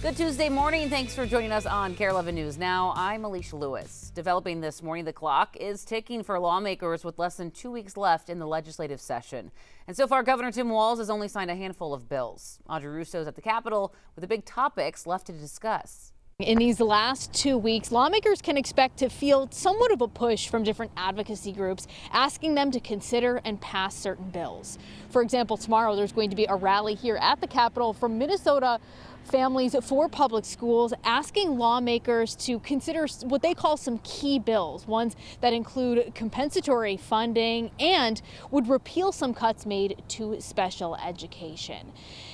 Good Tuesday morning. Thanks for joining us on Kare 11 News Now. I'm Alicia Lewis. Developing this morning, the clock is ticking for lawmakers with less than 2 weeks left in the legislative session. And so far, Governor Tim Walz has only signed a handful of bills. Audrey Russo's at the Capitol with the big topics left to discuss. In these last 2 weeks, lawmakers can expect to feel somewhat of a push from different advocacy groups asking them to consider and pass certain bills. For example, tomorrow there's going to be a rally here at the Capitol from Minnesota Families for Public Schools asking lawmakers to consider what they call some key bills, ones that include compensatory funding and would repeal some cuts made to special education.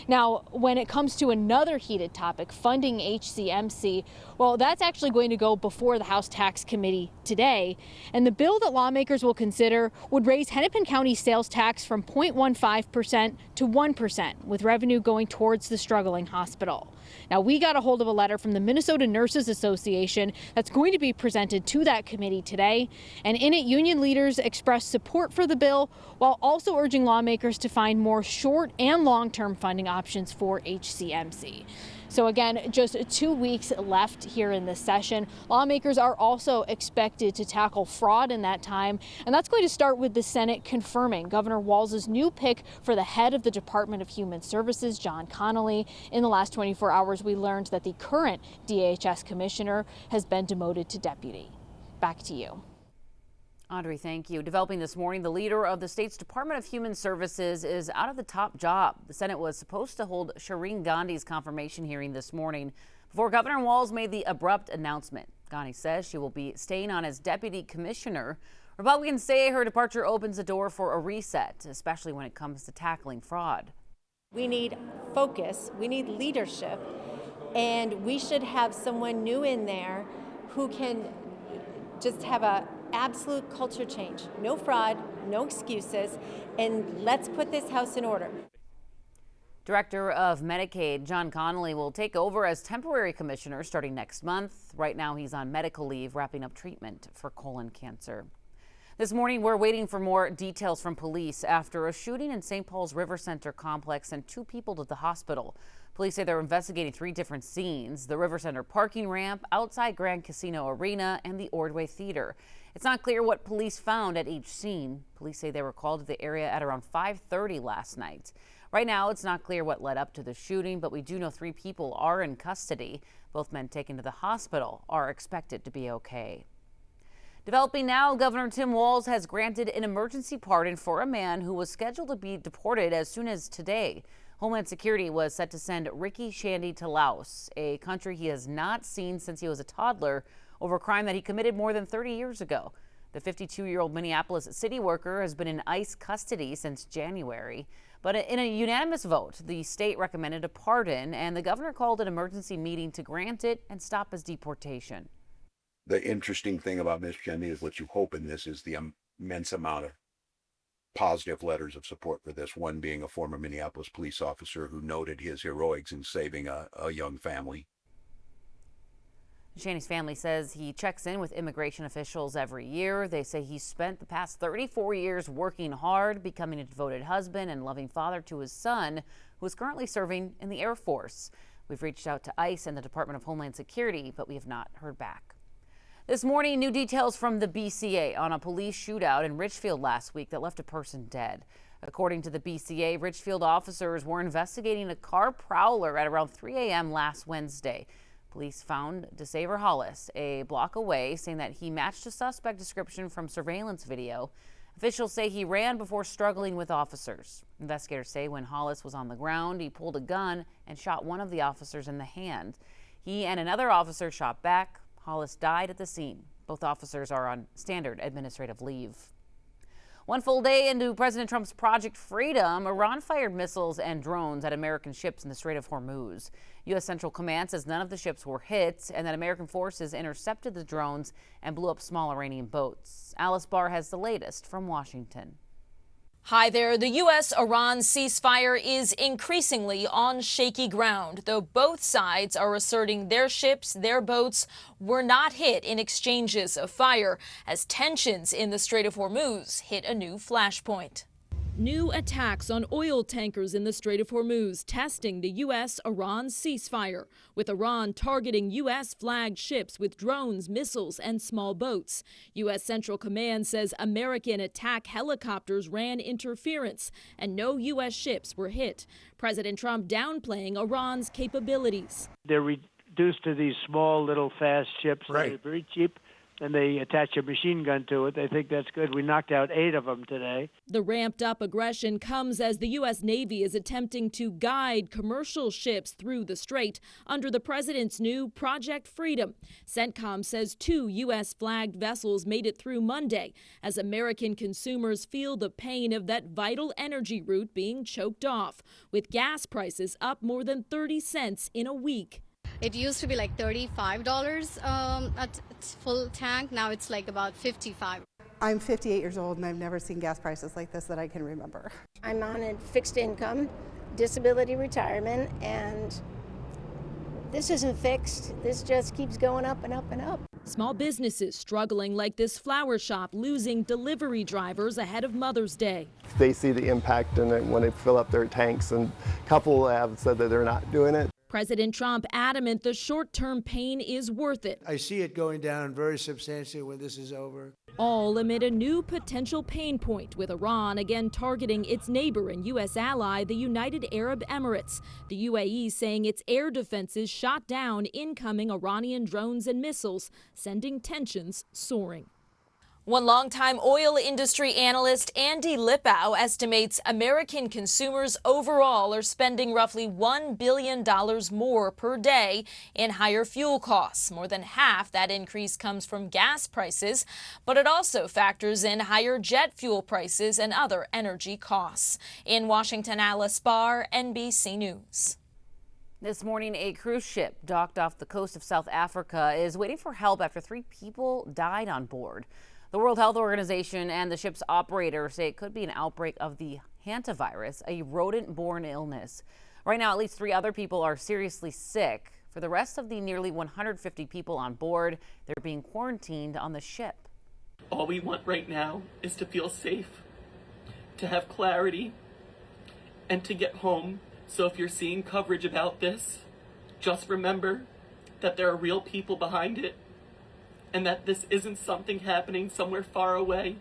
Now, when it comes to another heated topic, funding HCMC, well, that's actually going to go before the House Tax Committee today. And the bill that lawmakers will consider would raise Hennepin County sales tax from 0.15% to 1%, with revenue going towards the struggling hospital. Now, we got a hold of a letter from the Minnesota Nurses Association that's going to be presented to that committee today. And in it, union leaders expressed support for the bill while also urging lawmakers to find more short and long-term funding options for HCMC. So again, just 2 weeks left here in this session. Lawmakers are also expected to tackle fraud in that time, and that's going to start with the Senate confirming Governor Walz's new pick for the head of the Department of Human Services, John Connolly. In the last 24 hours, we learned that the current DHS commissioner has been demoted to deputy. Back to you. Audrey, thank you. Developing this morning, the leader of the state's Department of Human Services is out of the top job. The Senate was supposed to hold Shireen Gandhi's confirmation hearing this morning before Governor Walz made the abrupt announcement. Gandhi says she will be staying on as deputy commissioner. Republicans say her departure opens the door for a reset, especially when it comes to tackling fraud. We need focus, we need leadership, and we should have someone new in there who can just have a absolute culture change. No fraud, no excuses, and let's put this house in order. Director of Medicaid John Connolly will take over as temporary commissioner starting next month. Right now he's on medical leave wrapping up treatment for colon cancer. This morning we're waiting for more details from police after a shooting in St. Paul's River Center complex sent 2 people to the hospital. Police say they're investigating 3 different scenes: the River Center parking ramp, outside Grand Casino Arena, and the Ordway Theater. It's not clear what police found at each scene. Police say they were called to the area at around 5:30 last night. Right now, it's not clear what led up to the shooting, but we do know 3 people are in custody. Both men taken to the hospital are expected to be okay. Developing now, Governor Tim Walz has granted an emergency pardon for a man who was scheduled to be deported as soon as today. Homeland Security was set to send Ricky Shandy to Laos, a country he has not seen since he was a toddler, over a crime that he committed more than 30 years ago. The 52-year-old Minneapolis city worker has been in ICE custody since January. But in a unanimous vote, the state recommended a pardon, and the governor called an emergency meeting to grant it and stop his deportation. The interesting thing about Ms. Shandy is what you hope in this is the immense amount of positive letters of support for this, one being a former Minneapolis police officer who noted his heroics in saving a young family. Shandy's family says he checks in with immigration officials every year. They say he spent the past 34 years working hard, becoming a devoted husband and loving father to his son, who is currently serving in the Air Force. We've reached out to ICE and the Department of Homeland Security, but we have not heard back. This morning, new details from the BCA on a police shootout in Richfield last week that left a person dead. According to the BCA, Richfield officers were investigating a car prowler at around 3 a.m. last Wednesday. Police found DeSaver Hollis a block away, saying that he matched a suspect description from surveillance video. Officials say he ran before struggling with officers. Investigators say when Hollis was on the ground, he pulled a gun and shot one of the officers in the hand. He and another officer shot back. Hollis died at the scene. Both officers are on standard administrative leave. One full day into President Trump's Project Freedom, Iran fired missiles and drones at American ships in the Strait of Hormuz. U.S. Central Command says none of the ships were hit and that American forces intercepted the drones and blew up small Iranian boats. Alice Barr has the latest from Washington. Hi there. The U.S.-Iran ceasefire is increasingly on shaky ground, though both sides are asserting their ships, their boats, were not hit in exchanges of fire as tensions in the Strait of Hormuz hit a new flashpoint. New attacks on oil tankers in the Strait of Hormuz, testing the U.S.-Iran ceasefire, with Iran targeting U.S.-flagged ships with drones, missiles, and small boats. U.S. Central Command says American attack helicopters ran interference, and no U.S. ships were hit. President Trump downplaying Iran's capabilities. They're reduced to these small, little, fast ships. Right. They're very cheap, and they attach a machine gun to it. They think that's good. We knocked out 8 of them today. The ramped-up aggression comes as the U.S. Navy is attempting to guide commercial ships through the strait under the president's new Project Freedom. CENTCOM says 2 U.S.-flagged vessels made it through Monday as American consumers feel the pain of that vital energy route being choked off, with gas prices up more than 30 cents in a week. It used to be like $35 at full tank. Now it's like about $55. I'm 58 years old and I've never seen gas prices like this that I can remember. I'm on a fixed income, disability retirement, and this isn't fixed. This just keeps going up and up and up. Small businesses struggling, like this flower shop losing delivery drivers ahead of Mother's Day. They see the impact in it when they fill up their tanks, and a couple have said that they're not doing it. President Trump adamant the short-term pain is worth it. I see it going down very substantially when this is over. All amid a new potential pain point, with Iran again targeting its neighbor and U.S. ally, the United Arab Emirates. The UAE saying its air defenses shot down incoming Iranian drones and missiles, sending tensions soaring. One longtime oil industry analyst, Andy Lippow, estimates American consumers overall are spending roughly $1 billion more per day in higher fuel costs. More than half that increase comes from gas prices, but it also factors in higher jet fuel prices and other energy costs. In Washington, Alice Barr, NBC News. This morning, a cruise ship docked off the coast of South Africa is waiting for help after 3 people died on board. The World Health Organization and the ship's operator say it could be an outbreak of the hantavirus, a rodent-borne illness. Right now, at least 3 other people are seriously sick. For the rest of the nearly 150 people on board, they're being quarantined on the ship. All we want right now is to feel safe, to have clarity, and to get home. So if you're seeing coverage about this, just remember that there are real people behind it, and that this isn't something happening somewhere far away.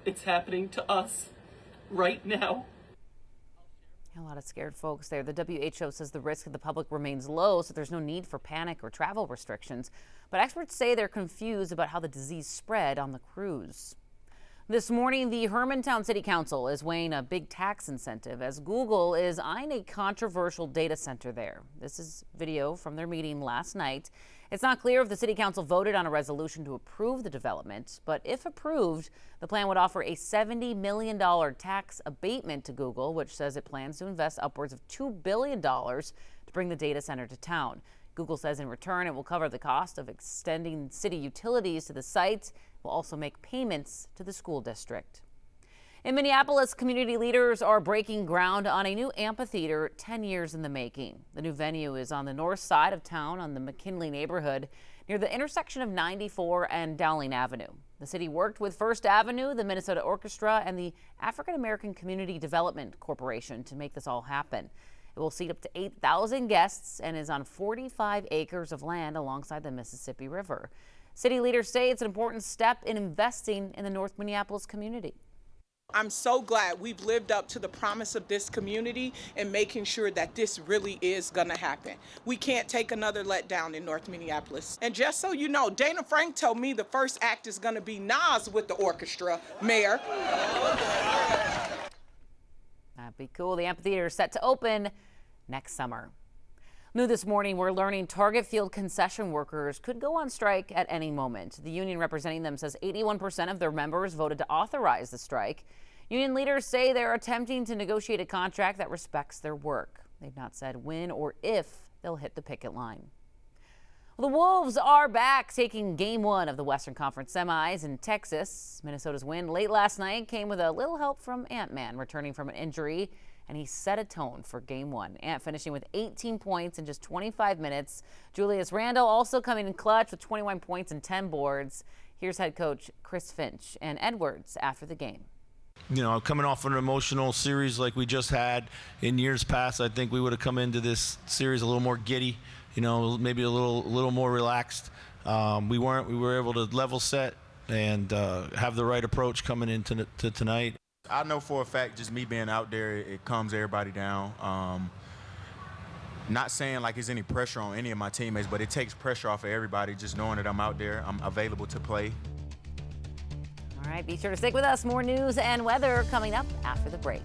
It's happening to us right now. A lot of scared folks there. The WHO says the risk of the public remains low, so there's no need for panic or travel restrictions. But experts say they're confused about how the disease spread on the cruise. This morning, the Hermantown City Council is weighing a big tax incentive as Google is eyeing a controversial data center there. This is video from their meeting last night. It's not clear if the City Council voted on a resolution to approve the development, but if approved, the plan would offer a $70 million tax abatement to Google, which says it plans to invest upwards of $2 billion to bring the data center to town. Google says in return it will cover the cost of extending city utilities to the site. It will also make payments to the school district. In Minneapolis, community leaders are breaking ground on a new amphitheater 10 years in the making. The new venue is on the north side of town on the McKinley neighborhood near the intersection of 94 and Dowling Avenue. The city worked with First Avenue, the Minnesota Orchestra, and the African American Community Development Corporation to make this all happen. It will seat up to 8,000 guests and is on 45 acres of land alongside the Mississippi River. City leaders say it's an important step in investing in the North Minneapolis community. I'm so glad we've lived up to the promise of this community and making sure that this really is going to happen. We can't take another letdown in North Minneapolis. And just so you know, Dana Frank told me the first act is going to be Nas with the orchestra, Mayor. That'd be cool. The amphitheater is set to open next summer. New this morning, we're learning Target Field concession workers could go on strike at any moment. The union representing them says 81% of their members voted to authorize the strike. Union leaders say they're attempting to negotiate a contract that respects their work. They've not said when or if they'll hit the picket line. Well, the Wolves are back, taking Game 1 of the Western Conference semis in Texas. Minnesota's win late last night came with a little help from Ant-Man returning from an injury, and he set a tone for Game 1. Ant finishing with 18 points in just 25 minutes. Julius Randle also coming in clutch with 21 points and 10 boards. Here's head coach Chris Finch and Edwards after the game. You know, coming off an emotional series like we just had in years past, I think we would have come into this series a little more giddy, you know, maybe a little more relaxed. We weren't. We were able to level set and have the right approach coming into tonight. I know for a fact, just me being out there, it calms everybody down. Not saying like there's any pressure on any of my teammates, but it takes pressure off of everybody just knowing that I'm out there, I'm available to play. All right, be sure to stick with us. More news and weather coming up after the break.